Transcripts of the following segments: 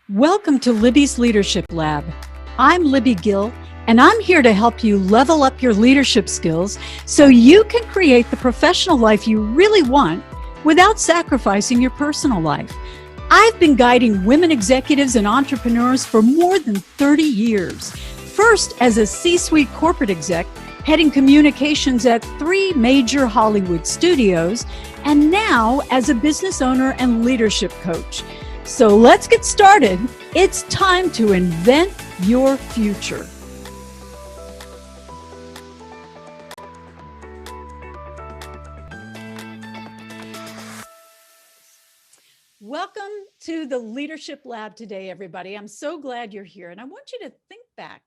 Welcome to Libby's Leadership Lab. I'm Libby Gill, and I'm here to help you level up your leadership skills so you can create the professional life you really want without sacrificing your personal life. I've been guiding women executives and entrepreneurs for more than 30 years. First, as a C-suite corporate exec, heading communications at 3 major Hollywood studios, and now as a business owner and leadership coach. So let's get started. It's time to invent your future. Welcome to the Leadership Lab today, everybody. I'm so glad you're here. And I want you to think back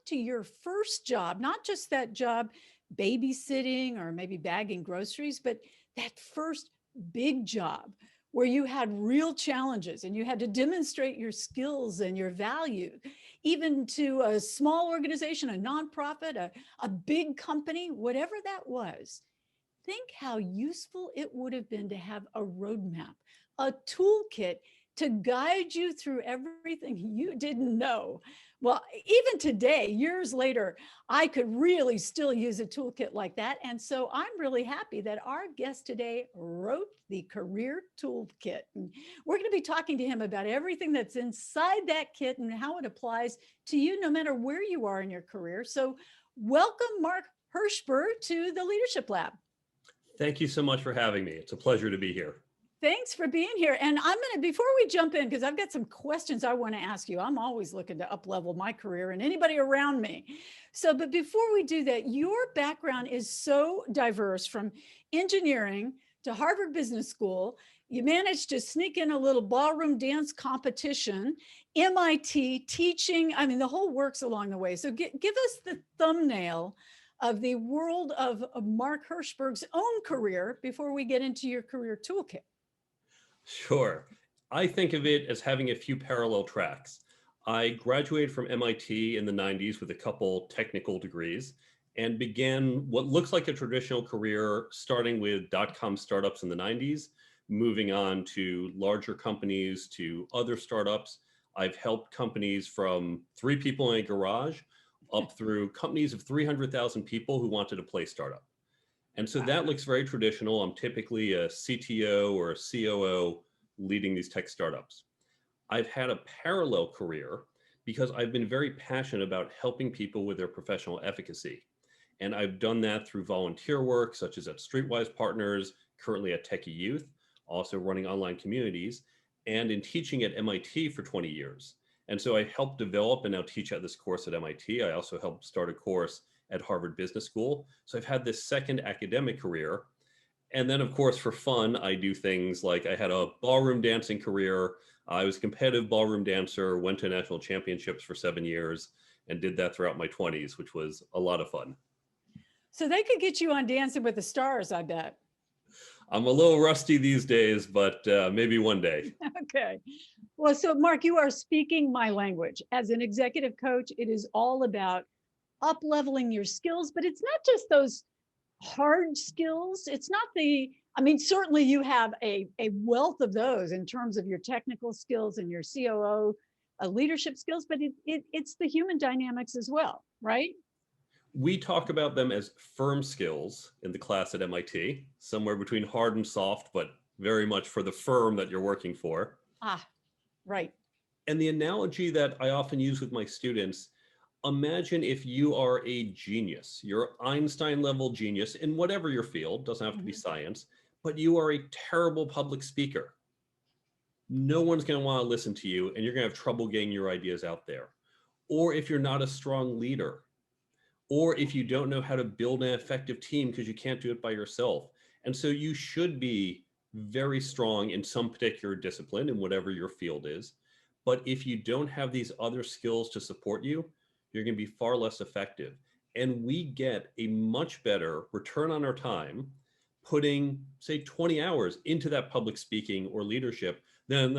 to your first job, not just that job babysitting or maybe bagging groceries, but that first big job where you had real challenges and you had to demonstrate your skills and your value, even to a small organization, a nonprofit, a big company, whatever that was. Think how useful it would have been to have a roadmap, a toolkit to guide you through everything you didn't know. Well, even today, years later, I could really still use a toolkit like that. And so I'm really happy that our guest today wrote the Career Toolkit. And we're going to be talking to him about everything that's inside that kit and how it applies to you no matter where you are in your career. So welcome, Mark Herschberg, to the Leadership Lab. Thank you so much for having me. It's a pleasure to be here. Thanks for being here. And before we jump in, because I've got some questions I want to ask you. I'm always looking to up-level my career and anybody around me. But before we do that, your background is so diverse, from engineering to Harvard Business School. You managed to sneak in a little ballroom dance competition, MIT, teaching. I mean, the whole works along the way. So give us the thumbnail of the world of Mark Herschberg's own career before we get into your career toolkit. Sure. I think of it as having a few parallel tracks. I graduated from MIT in the 90s with a couple technical degrees and began what looks like a traditional career, starting with dot-com startups in the 90s, moving on to larger companies, to other startups. I've helped companies from 3 people in a garage up through companies of 300,000 people who wanted to play startup. And so that looks very traditional. I'm typically a CTO or a COO leading these tech startups. I've had a parallel career because I've been very passionate about helping people with their professional efficacy. And I've done that through volunteer work, such as at Streetwise Partners, currently at Techie Youth, also running online communities, and in teaching at MIT for 20 years. And so I helped develop and now teach at this course at MIT. I also helped start a course at Harvard Business School. So I've had this second academic career. And then, of course, for fun, I do things like I had a ballroom dancing career. I was a competitive ballroom dancer, went to national championships for 7 years, and did that throughout my 20s, which was a lot of fun. So they could get you on Dancing with the Stars, I bet. I'm a little rusty these days, but maybe one day. Okay. Well, so Mark, you are speaking my language. As an executive coach, it is all about up-leveling your skills, but it's not just those hard skills. It's not certainly you have a wealth of those in terms of your technical skills and your COO leadership skills, but it's the human dynamics as well, right? We talk about them as firm skills in the class at MIT, somewhere between hard and soft, but very much for the firm that you're working for. Right. And the analogy that I often use with my students, imagine if you are a genius, you're Einstein level genius in whatever your field, doesn't have to be science, but you are a terrible public speaker. No one's going to want to listen to you and you're going to have trouble getting your ideas out there. Or if you're not a strong leader, or if you don't know how to build an effective team because you can't do it by yourself. And so you should be very strong in some particular discipline in whatever your field is. But if you don't have these other skills to support you, you're going to be far less effective. And we get a much better return on our time putting, say, 20 hours into that public speaking or leadership than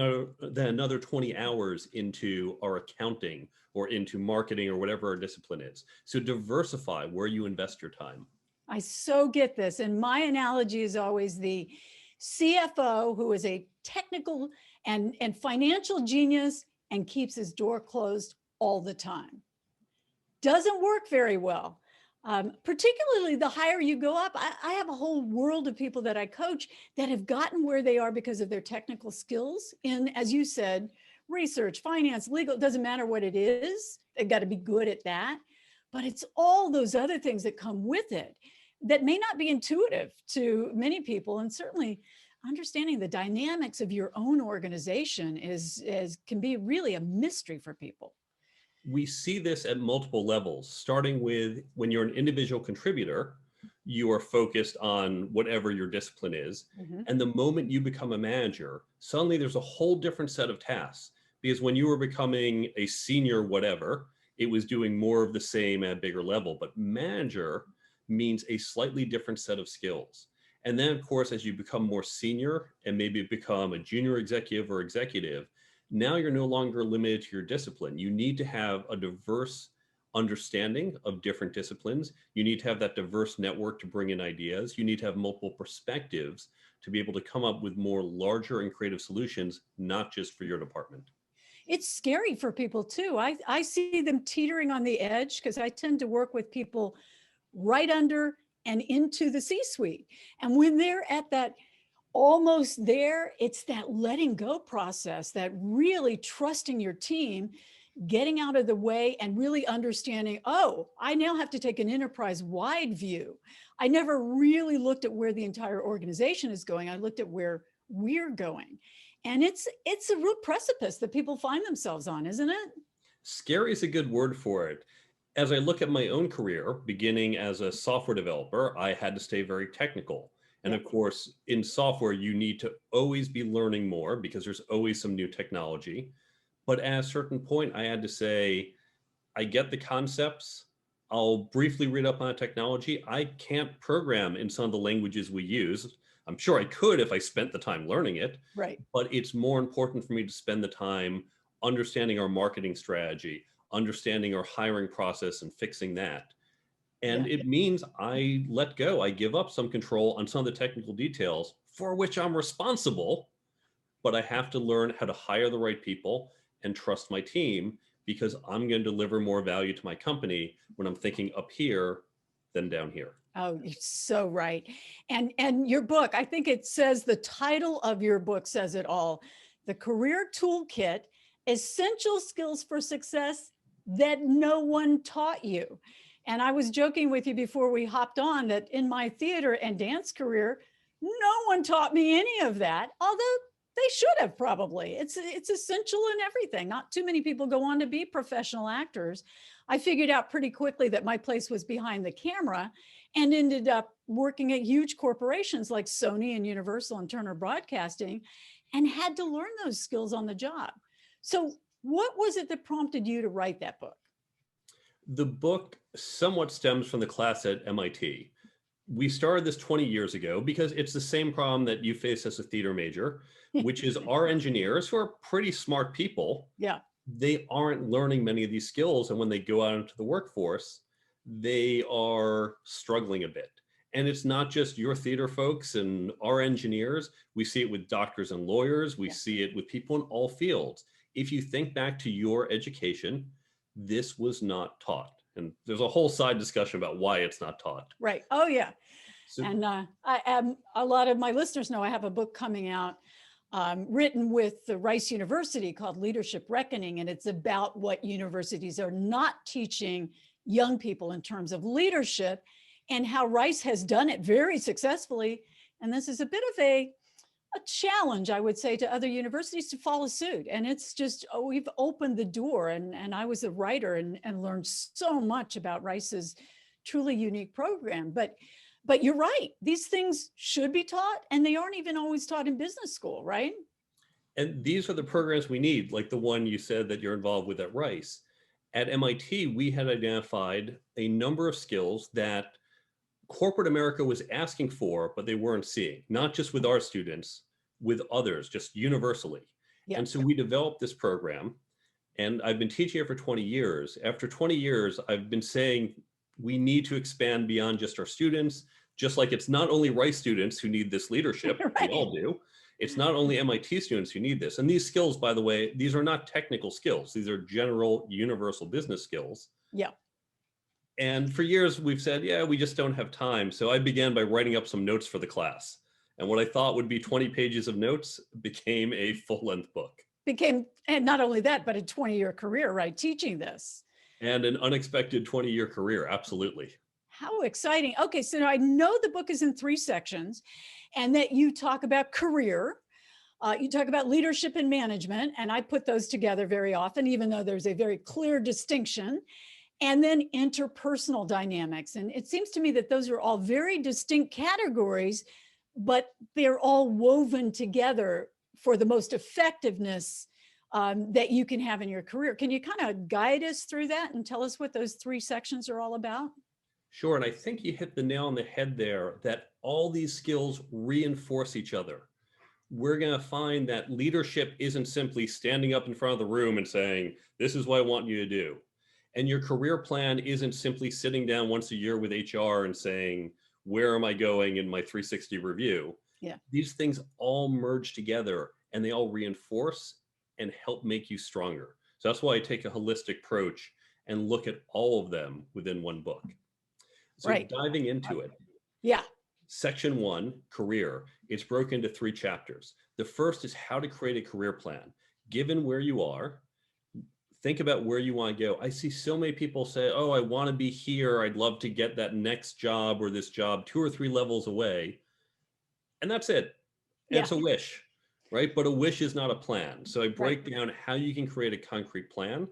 another 20 hours into our accounting or into marketing or whatever our discipline is. So diversify where you invest your time. I so get this. And my analogy is always the CFO, who is a technical and financial genius and keeps his door closed all the time. Doesn't work very well. Particularly the higher you go up. I have a whole world of people that I coach that have gotten where they are because of their technical skills in, as you said, research, finance, legal, it doesn't matter what it is. They've got to be good at that. But it's all those other things that come with it that may not be intuitive to many people. And certainly understanding the dynamics of your own organization can be really a mystery for people. We see this at multiple levels, starting with when you're an individual contributor, you are focused on whatever your discipline is. Mm-hmm. And the moment you become a manager, suddenly there's a whole different set of tasks. Because when you were becoming a senior whatever, it was doing more of the same at a bigger level. But manager means a slightly different set of skills. And then, of course, as you become more senior and maybe become a junior executive or executive, now you're no longer limited to your discipline. You need to have a diverse understanding of different disciplines. You need to have that diverse network to bring in ideas. You need to have multiple perspectives to be able to come up with more larger and creative solutions, not just for your department. It's scary for people too. I see them teetering on the edge because I tend to work with people right under and into the C-suite. And when they're at that almost there, it's that letting go process, that really trusting your team, getting out of the way and really understanding, oh, I now have to take an enterprise-wide view. I never really looked at where the entire organization is going. I looked at where we're going. And it's a real precipice that people find themselves on, isn't it? Scary is a good word for it. As I look at my own career, beginning as a software developer, I had to stay very technical. And of course, in software, you need to always be learning more because there's always some new technology. But at a certain point, I had to say, I get the concepts. I'll briefly read up on technology. I can't program in some of the languages we use. I'm sure I could if I spent the time learning it. Right. But it's more important for me to spend the time understanding our marketing strategy, understanding our hiring process and fixing that. And it means I let go. I give up some control on some of the technical details for which I'm responsible, but I have to learn how to hire the right people and trust my team because I'm going to deliver more value to my company when I'm thinking up here than down here. Oh, you're so right. And your book, I think it says the title of your book says it all. The Career Toolkit, Essential Skills for Success That No One Taught You. And I was joking with you before we hopped on that in my theater and dance career, no one taught me any of that, although they should have probably. It's essential in everything. Not too many people go on to be professional actors. I figured out pretty quickly that my place was behind the camera and ended up working at huge corporations like Sony and Universal and Turner Broadcasting and had to learn those skills on the job. So what was it that prompted you to write that book? The book somewhat stems from the class at MIT. We started this 20 years ago because it's the same problem that you face as a theater major, which is our engineers, who are pretty smart people, they aren't learning many of these skills. And when they go out into the workforce, they are struggling a bit. And it's not just your theater folks and our engineers. We see it with doctors and lawyers. We see it with people in all fields. If you think back to your education, this was not taught. And there's a whole side discussion about why it's not taught. Right. Oh, yeah. So, and I am, a lot of my listeners know I have a book coming out written with the Rice University called Leadership Reckoning. And it's about what universities are not teaching young people in terms of leadership and how Rice has done it very successfully. And this is a bit of a challenge, I would say, to other universities to follow suit. And it's just, we've opened the door. And I was a writer and learned so much about Rice's truly unique program. But you're right, these things should be taught, and they aren't even always taught in business school, right? and these are the programs we need, like the one you said that you're involved with at Rice. At MIT, we had identified a number of skills that corporate America was asking for, but they weren't seeing, not just with our students, with others, just universally. And so we developed this program, and I've been teaching it for 20 years. After 20 years, I've been saying we need to expand beyond just our students, just like it's not only Rice students who need this leadership, we all do. It's not only MIT students who need this. And these skills, by the way, these are not technical skills. These are general universal business skills. Yeah. And for years we've said, yeah, we just don't have time. So I began by writing up some notes for the class. And what I thought would be 20 pages of notes became a full-length book. And not only that, but a 20-year career, right? Teaching this. And an unexpected 20-year career, absolutely. How exciting. Okay, so now I know the book is in 3 sections and that you talk about career, you talk about leadership and management, and I put those together very often, even though there's a very clear distinction, and then interpersonal dynamics. And it seems to me that those are all very distinct categories, but they're all woven together for the most effectiveness that you can have in your career. Can you kind of guide us through that and tell us what those 3 sections are all about? Sure, and I think you hit the nail on the head there, that all these skills reinforce each other. We're going to find that leadership isn't simply standing up in front of the room and saying, this is what I want you to do. And your career plan isn't simply sitting down once a year with HR and saying, where am I going in my 360 review? Yeah. These things all merge together and they all reinforce and help make you stronger. So that's why I take a holistic approach and look at all of them within one book. So Right. diving into it. Yeah. Section 1, career, it's broken into 3 chapters. The first is how to create a career plan. Given where you are, think about where you want to go. I see so many people say, oh, I want to be here. I'd love to get that next job or this job 2 or 3 levels away. And that's it. Yeah. It's a wish, right? But a wish is not a plan. So I break down how you can create a concrete plan,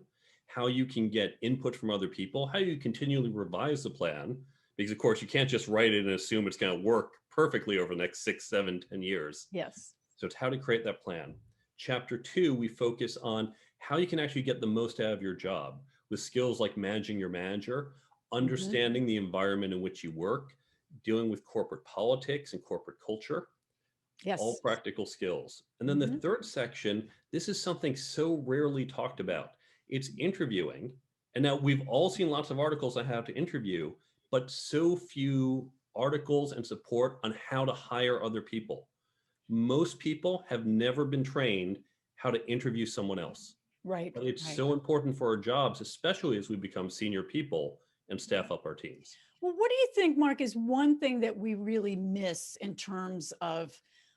how you can get input from other people, how you continually revise the plan. Because of course you can't just write it and assume it's going to work perfectly over the next 6, 7, 10 years. Yes. So it's how to create that plan. Chapter 2, we focus on how you can actually get the most out of your job with skills like managing your manager, understanding the environment in which you work, dealing with corporate politics and corporate culture. Yes. All practical skills. And then the third section, this is something so rarely talked about. It's interviewing. And now we've all seen lots of articles on how to interview, but so few articles and support on how to hire other people. Most people have never been trained how to interview someone else. Right. But it's so important for our jobs, especially as we become senior people and staff up our teams. Well, what do you think, Mark, is one thing that we really miss in terms of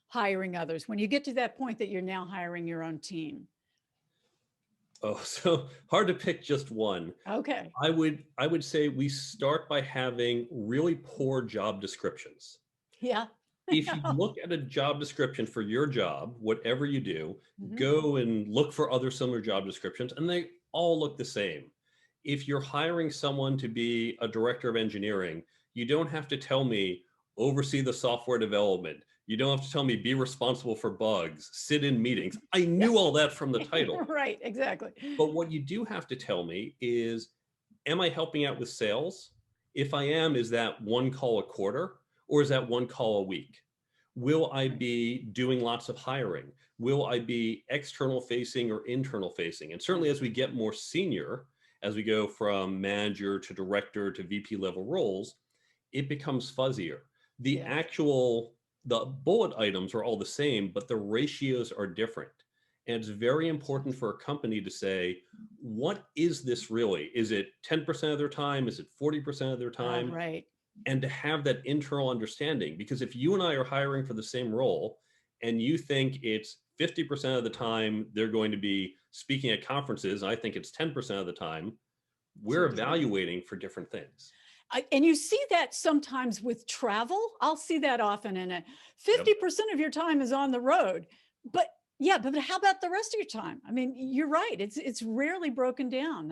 hiring others when you get to that point that you're now hiring your own team? Oh, so hard to pick just one. Okay. I would say we start by having really poor job descriptions. Yeah. If you look at a job description for your job, whatever you do, go and look for other similar job descriptions, and they all look the same. If you're hiring someone to be a director of engineering, you don't have to tell me oversee the software development. You don't have to tell me be responsible for bugs, sit in meetings. I knew all that from the title. Right, exactly. But what you do have to tell me is, am I helping out with sales? If I am, is that 1 call a quarter or is that 1 call a week? Will I be doing lots of hiring? Will I be external facing or internal facing? And certainly as we get more senior, as we go from manager to director to VP level roles, it becomes fuzzier. The bullet items are all the same, but the ratios are different. And it's very important for a company to say, what is this really? Is it 10% of their time? Is it 40% of their time? Right. And to have that internal understanding, because if you and I are hiring for the same role and you think it's 50% of the time they're going to be speaking at conferences, and I think it's 10% of the time, we're evaluating for different things. And you see that sometimes with travel. I'll see that often in it. 50% of your time is on the road, but how about the rest of your time? I mean, you're right. It's rarely broken down.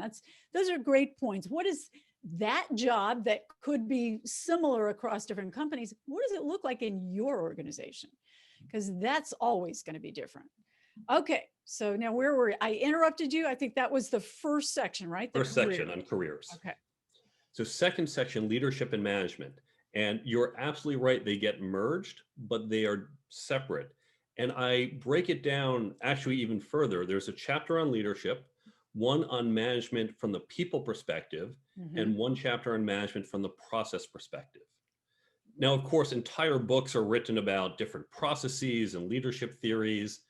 Those are great points. What is that job that could be similar across different companies? What does it look like in your organization? Because that's always going to be different. Okay, so now where were we? I interrupted you. I think that was the first section, right? First section on careers. Okay. So second section, leadership and management. And you're absolutely right. They get merged, but they are separate. And I break it down actually even further. There's a chapter on leadership, one on management from the people perspective, and one chapter on management from the process perspective. Now, of course, entire books are written about different processes and leadership theories,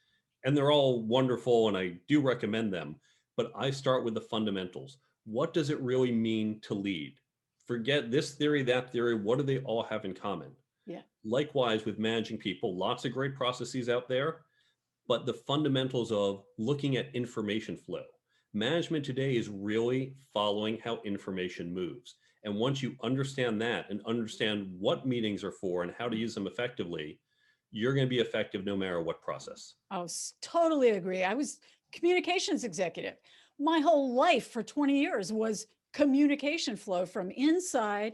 and they're all wonderful, and I do recommend them. But I start with the fundamentals. What does it really mean to lead? Forget this theory, that theory. What do they all have in common? Yeah. Likewise, with managing people, lots of great processes out there, but the fundamentals of looking at information flow. Management today is really following how information moves. And once you understand that and understand what meetings are for and how to use them effectively, you're going to be effective no matter what process. Totally agree. I was communications executive. My whole life for 20 years was communication flow from inside.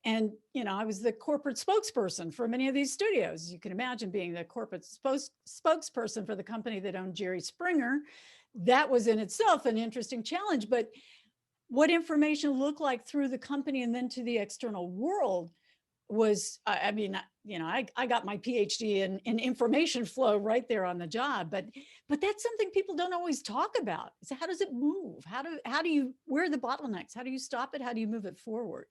And, I was the corporate spokesperson for many of these studios. You can imagine being the corporate spokesperson for the company that owned Jerry Springer. That was in itself an interesting challenge. But what information looked like through the company and then to the external world was, I got my PhD in information flow right there on the job, but that's something people don't always talk about. So how does it move? How do you, where are the bottlenecks? How do you stop it? How do you move it forward?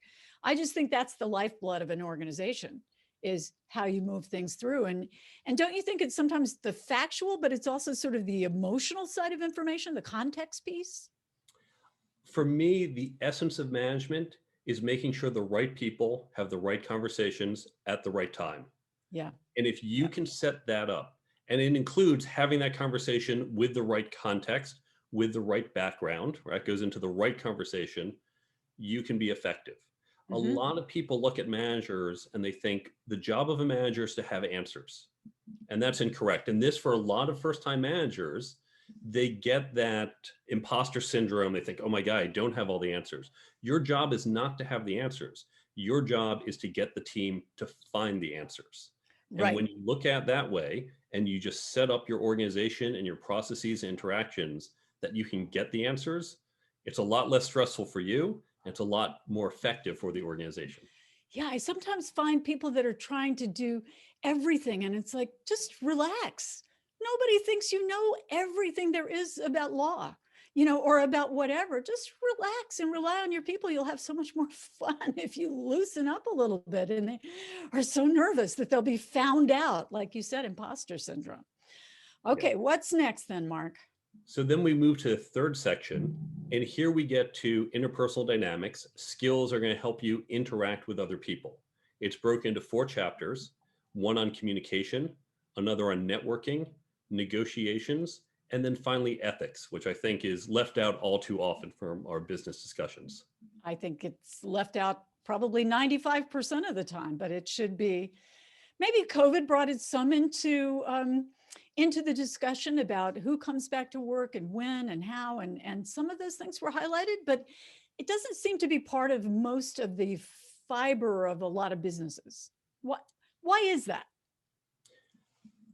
I just think that's the lifeblood of an organization, is how you move things through. And don't you think it's sometimes the factual, but it's also sort of the emotional side of information, the context piece? For me, the essence of management is making sure the right people have the right conversations at the right time. Yeah. And if you Yeah. can set that up, and it includes having that conversation with the right context, with the right background, right? Goes into the right conversation, you can be effective. A Mm-hmm. lot of people look at managers and they think the job of a manager is to have answers. And that's incorrect. And this, for a lot of first time managers, they get that imposter syndrome. They think, oh my God, I don't have all the answers. Your job is not to have the answers. Your job is to get the team to find the answers. And Right. when you look at it that way and you just set up your organization and your processes and interactions that you can get the answers, it's a lot less stressful for you. And it's a lot more effective for the organization. Yeah, I sometimes find people that are trying to do everything, and it's like, just relax. Nobody thinks you know everything there is about law, or about whatever. Just relax and rely on your people. You'll have so much more fun if you loosen up a little bit. And they are so nervous that they'll be found out, like you said, imposter syndrome. Yeah. Okay, what's next then, Mark? So then we move to the third section, and here we get to interpersonal dynamics. Skills are going to help you interact with other people. It's broken into 4 chapters, one on communication, another on networking, negotiations, and then finally ethics, which I think is left out all too often from our business discussions. I think it's left out probably 95% of the time, but it should be. Maybe COVID brought it some into the discussion about who comes back to work and when and how, and some of those things were highlighted, but it doesn't seem to be part of most of the fiber of a lot of businesses. Why is that?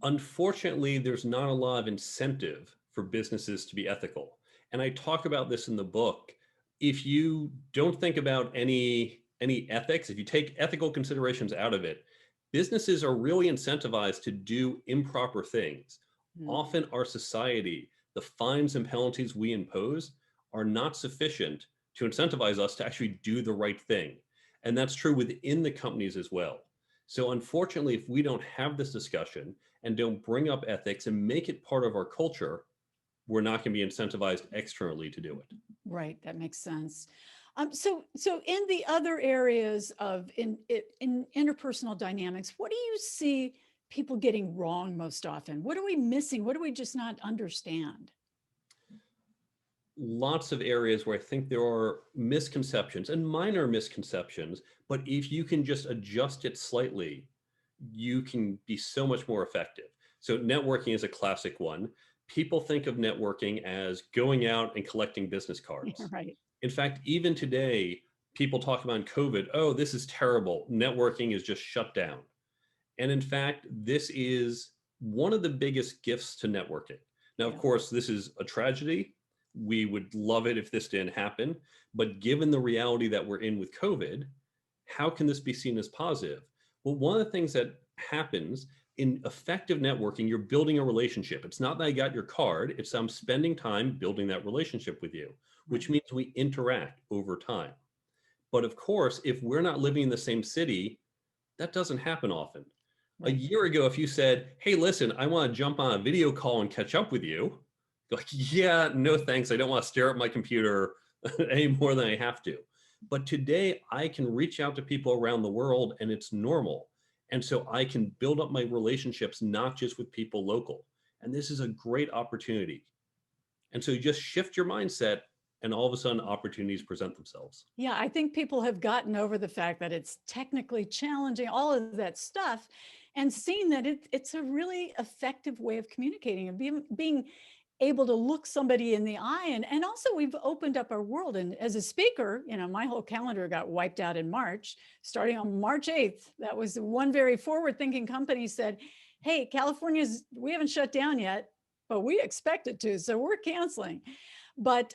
Unfortunately, there's not a lot of incentive for businesses to be ethical. And I talk about this in the book. If you don't think about any ethics, if you take ethical considerations out of it, businesses are really incentivized to do improper things. Mm. Often our society, the fines and penalties we impose are not sufficient to incentivize us to actually do the right thing. And that's true within the companies as well. So unfortunately, if we don't have this discussion and don't bring up ethics and make it part of our culture, we're not going to be incentivized externally to do it. Right, that makes sense. So in the other areas of in interpersonal dynamics, what do you see people getting wrong most often? What are we missing? What do we just not understand? Lots of areas where I think there are misconceptions and minor misconceptions, but if you can just adjust it slightly, you can be so much more effective. So networking is a classic one. People think of networking as going out and collecting business Yeah, cards. right. In fact, even today, people talk about COVID, oh, this is terrible. Networking is just shut down. And in fact, this is one of the biggest gifts to networking. Now, of Yeah. course, this is a tragedy. We would love it if this didn't happen. But given the reality that we're in with COVID, how can this be seen as positive? Well, one of the things that happens in effective networking, you're building a relationship. It's not that I got your card, it's I'm spending time building that relationship with you, which Right. means we interact over time. But of course, if we're not living in the same city, That doesn't happen often. A Right. year ago, if you said, hey, listen, I want to jump on a video call and catch up with you, like, yeah, no thanks. I don't want to stare at my computer any more than I have to. But today I can reach out to people around the world and it's normal. And so I can build up my relationships, not just with people local. And this is a great opportunity. And so you just shift your mindset and all of a sudden opportunities present themselves. Yeah, I think people have gotten over the fact that it's technically challenging, all of that stuff, and seen that it's a really effective way of communicating and being able to look somebody in the eye. And also we've opened up our world. And as a speaker, my whole calendar got wiped out in March, starting on March 8th. That was one very forward thinking company said, hey, we haven't shut down yet, but we expect it to, so we're canceling. But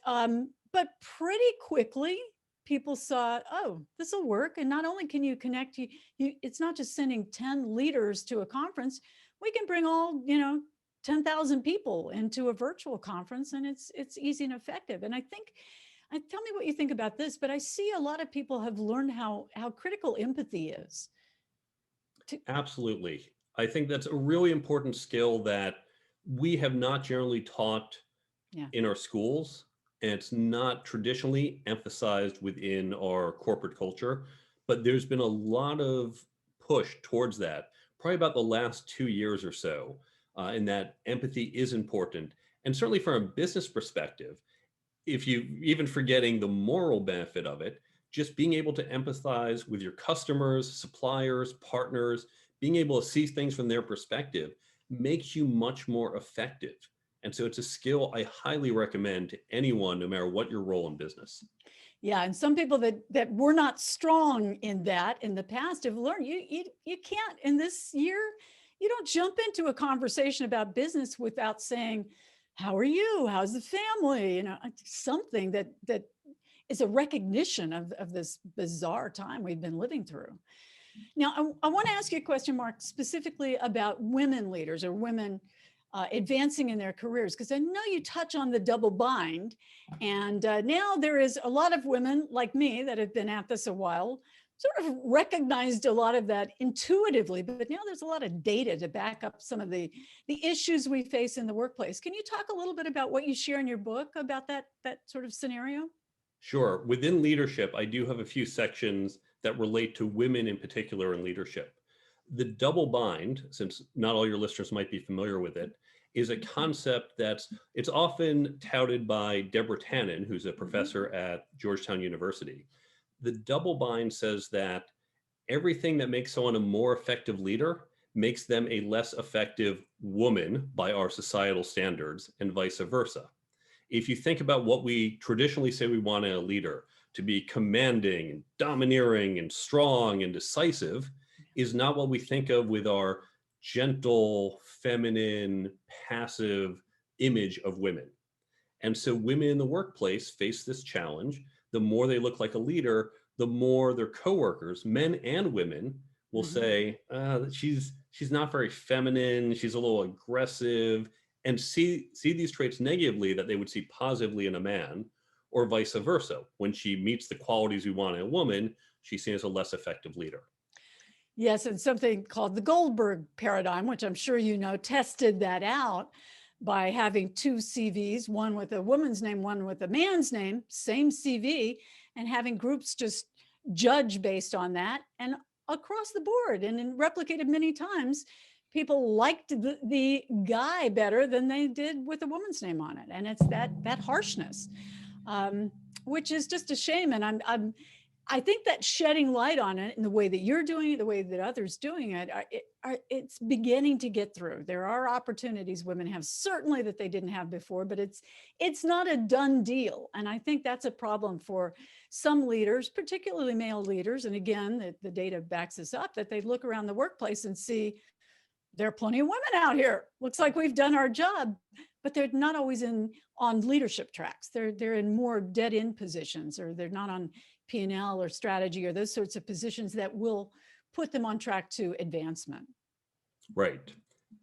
pretty quickly, people saw, oh, this will work. And not only can you connect, it's not just sending 10 leaders to a conference. We can bring all, 10,000 people into a virtual conference, and it's easy and effective. And tell me what you think about this, but I see a lot of people have learned how critical empathy is. Absolutely. I think that's a really important skill that we have not generally taught Yeah. in our schools, and it's not traditionally emphasized within our corporate culture. But there's been a lot of push towards that, probably about the last 2 years or so, in that empathy is important. And certainly from a business perspective, if you even forgetting the moral benefit of it, just being able to empathize with your customers, suppliers, partners, being able to see things from their perspective makes you much more effective. And so it's a skill I highly recommend to anyone, no matter what your role in business. Yeah, and some people that were not strong in that in the past have learned you can't in this year, you don't jump into a conversation about business without saying, how are you? How's the family? Something that is a recognition of this bizarre time we've been living through. Now, I want to ask you a question, Mark, specifically about women leaders or women advancing in their careers, because I know you touch on the double bind. And now there is a lot of women like me that have been at this a while, sort of recognized a lot of that intuitively, but now there's a lot of data to back up some of the issues we face in the workplace. Can you talk a little bit about what you share in your book about that sort of scenario? Sure. Within leadership, I do have a few sections that relate to women in particular in leadership. The double bind, since not all your listeners might be familiar with it, is a concept it's often touted by Deborah Tannen, who's a professor at Georgetown University. The double bind says that everything that makes someone a more effective leader makes them a less effective woman by our societal standards, and vice versa. If you think about what we traditionally say we want in a leader, to be commanding and domineering and strong and decisive, is not what we think of with our gentle, feminine, passive image of women. And so women in the workplace face this challenge. The more they look like a leader, the more their coworkers, men and women, will say, she's not very feminine, she's a little aggressive, and see these traits negatively that they would see positively in a man, or vice versa. When she meets the qualities we want in a woman, she's seen as a less effective leader. Yes, and something called the Goldberg paradigm, which I'm sure you know, tested that out by having two CVs, one with a woman's name, one with a man's name, same CV, and having groups just judge based on that, and across the board and replicated many times, people liked the guy better than they did with a woman's name on it. And it's that harshness, which is just a shame. And I think that shedding light on it in the way that you're doing it, the way that others doing it, it's beginning to get through. There are opportunities women have, certainly, that they didn't have before, but it's not a done deal. And I think that's a problem for some leaders, particularly male leaders. And again, the data backs this up, that they look around the workplace and see there are plenty of women out here. Looks like we've done our job, but they're not always on leadership tracks. They're in more dead end positions, or they're not on P&L or strategy or those sorts of positions that will put them on track to advancement. Right.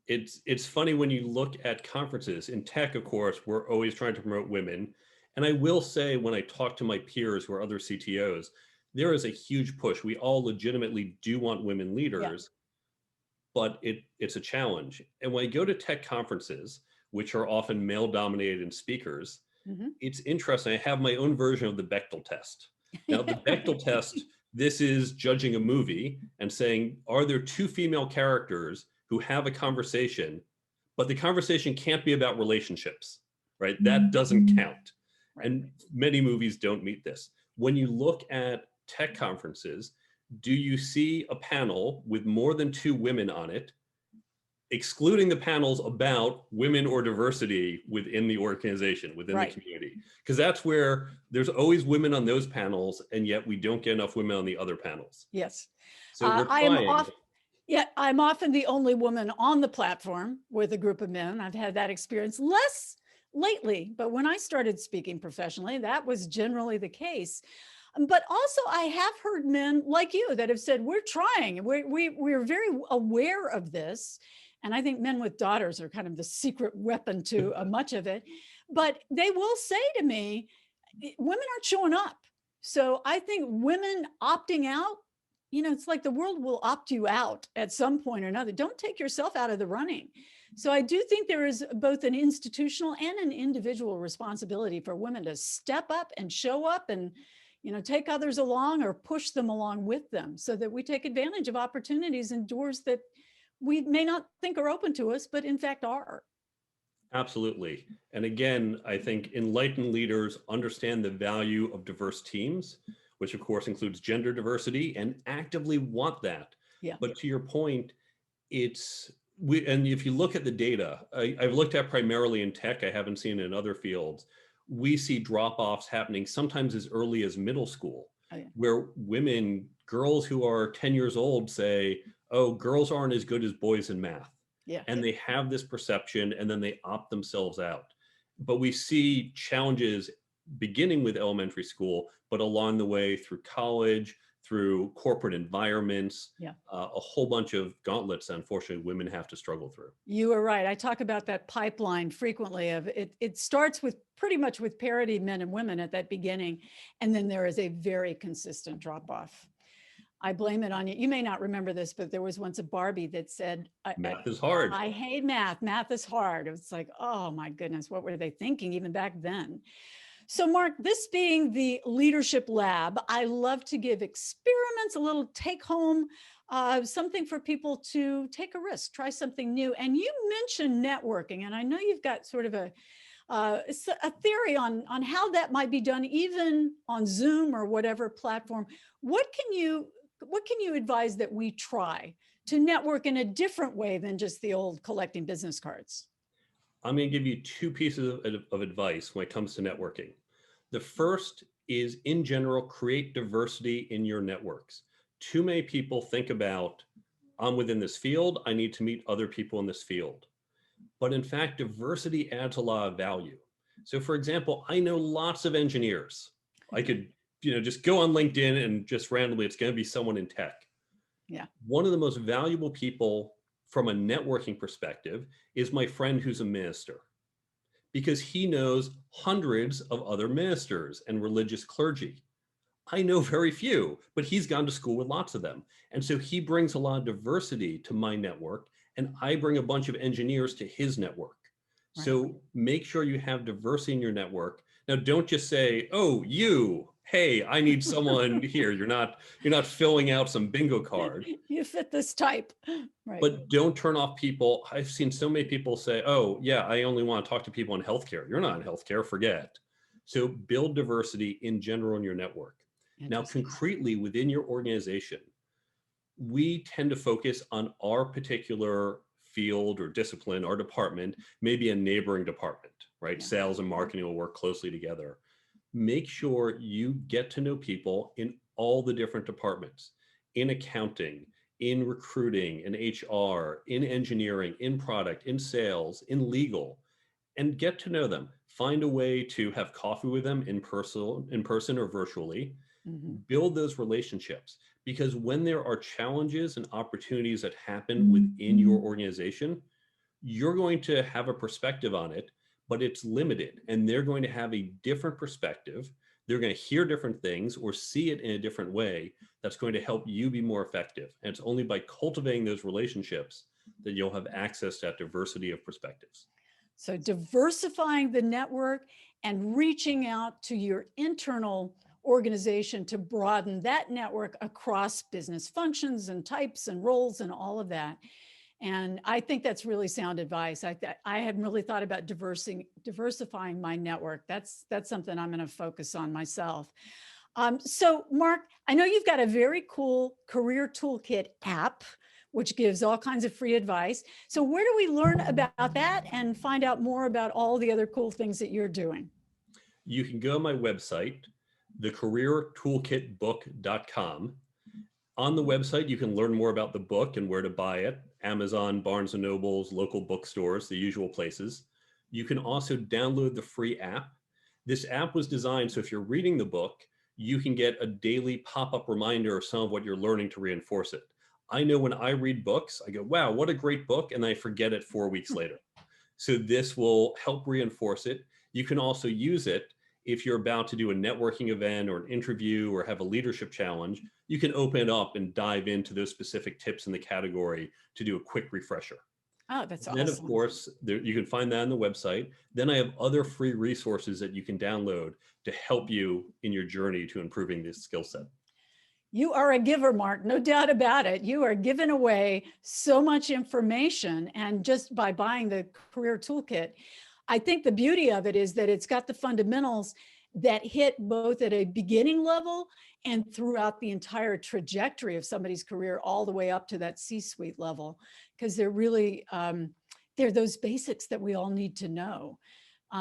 It's funny when you look at conferences in tech. Of course, we're always trying to promote women. And I will say, when I talk to my peers who are other CTOs, there is a huge push. We all legitimately do want women Yeah. leaders, but it's a challenge. And when I go to tech conferences, which are often male dominated in speakers, Hmm. it's interesting. I have my own version of the Bechtel test. Now, the Yeah, Bechtel right. test, this is judging a movie and saying, are there two female characters who have a conversation, but the conversation can't be about relationships, right? That doesn't count. Right. And many movies don't meet this. When you look at tech conferences, do you see a panel with more than two women on it, excluding the panels about women or diversity within the organization, within the Right. community? Because that's where there's always women on those panels, and yet we don't get enough women on the other panels. Yes. So we're I am trying. off. Yeah, I'm often the only woman on the platform with a group of men. I've had that experience less lately, but when I started speaking professionally, that was generally the case. But also, I have heard men like you that have said, we're trying, we're very aware of this. And I think men with daughters are kind of the secret weapon to much of it. But they will say to me, women aren't showing up. So I think women opting out, it's like the world will opt you out at some point or another. Don't take yourself out of the running. So I do think there is both an institutional and an individual responsibility for women to step up and show up and take others along or push them along with them so that we take advantage of opportunities and doors that we may not think are open to us, but in fact are. Absolutely. And again, I think enlightened leaders understand the value of diverse teams, which of course includes gender diversity, and actively want that. Yeah. But to your point, and if you look at the data, I've looked at primarily in tech, I haven't seen it in other fields. We see drop-offs happening sometimes as early as middle school, Oh, yeah. where girls who are 10 years old say, oh, girls aren't as good as boys in math. Yeah. And they have this perception and then they opt themselves out. But we see challenges beginning with elementary school, but along the way through college, through corporate environments, Yeah. a whole bunch of gauntlets, unfortunately, women have to struggle through. You are right. I talk about that pipeline frequently of it. It starts with pretty much with parity, men and women at that beginning. And then there is a very consistent drop off. I blame it on you. You may not remember this, but there was once a Barbie that said, Math is hard. I hate math. Math is hard. It was like, oh my goodness, what were they thinking even back then? So Mark, this being the Leadership Lab, I love to give experiments, a little take home, something for people to take a risk, try something new. And you mentioned networking, and I know you've got sort of a theory on how that might be done, even on Zoom or whatever platform. What can you advise that we try to network in a different way than just the old collecting business cards? I'm going to give you two pieces of advice when it comes to networking. The first is, in general, create diversity in your networks. Too many people think about, I'm within this field, I need to meet other people in this field. But in fact, diversity adds a lot of value. So for example, I know lots of engineers. I could, just go on LinkedIn and just randomly, it's going to be someone in tech. Yeah. One of the most valuable people from a networking perspective is my friend who's a minister, because he knows hundreds of other ministers and religious clergy. I know very few, but he's gone to school with lots of them. And so he brings a lot of diversity to my network, and I bring a bunch of engineers to his network. Right. So make sure you have diversity in your network. Now, don't just say, oh, hey, I need someone here. You're not filling out some bingo card. You fit this type. Right. But don't turn off people. I've seen so many people say, oh, yeah, I only want to talk to people in healthcare. You're not in healthcare, forget. So build diversity in general in your network. Now, concretely within your organization, we tend to focus on our particular field or discipline, our department, maybe a neighboring department, right? Yeah. Sales and marketing will work closely together. Make sure you get to know people in all the different departments, in accounting, in recruiting, in HR, in engineering, in product, in sales, in legal, and get to know them. Find a way to have coffee with them in person or virtually. Mm-hmm. Build those relationships, because when there are challenges and opportunities that happen within your organization, you're going to have a perspective on it, but it's limited, and they're going to have a different perspective. they're going to hear different things or see it in a different way that's going to help you be more effective. And it's only by cultivating those relationships that you'll have access to that diversity of perspectives. So diversifying the network and reaching out to your internal organization to broaden that network across business functions and types and roles and all of that. And I think that's really sound advice. I hadn't really thought about diversifying my network. That's something I'm going to focus on myself. So Mark, I know you've got a very cool Career Toolkit app, which gives all kinds of free advice. So where do we learn about that and find out more about all the other cool things that you're doing? You can go to my website, thecareertoolkitbook.com. On the website, you can learn more about the book and where to buy it. Amazon, Barnes and Nobles, local bookstores, the usual places. You can also download the free app. This app was designed so if you're reading the book, you can get a daily pop-up reminder of some of what you're learning to reinforce it. I know when I read books, I go, wow, what a great book, and I forget it 4 weeks later. So this will help reinforce it. You can also use it if you're about to do a networking event or an interview or have a leadership challenge. You can open it up and dive into those specific tips in the category to do a quick refresher. Oh, that's Then, of awesome. course, you can find that on the website. Then I have other free resources that you can download to help you in your journey to improving this skill set. You are a giver, Mark, no doubt about it. You are giving away so much information. And just by buying the Career Toolkit, I think the beauty of it is that it's got the fundamentals that hit both at a beginning level and throughout the entire trajectory of somebody's career, all the way up to that C-suite level, because they're really, they're those basics that we all need to know.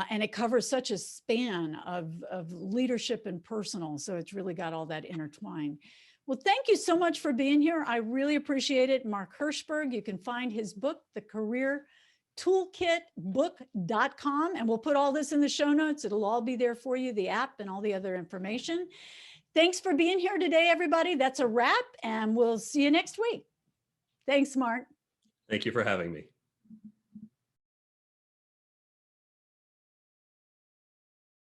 And it covers such a span of leadership and personal. So it's really got all that intertwined. Well, thank you so much for being here. I really appreciate it. Mark Herschberg, you can find his book, The Career Toolkitbook.com, and we'll put all this in the show notes. It'll all be there for you, the app and all the other information. Thanks for being here today, everybody. That's a wrap, and we'll see you next week. Thanks, Mark. Thank you for having me.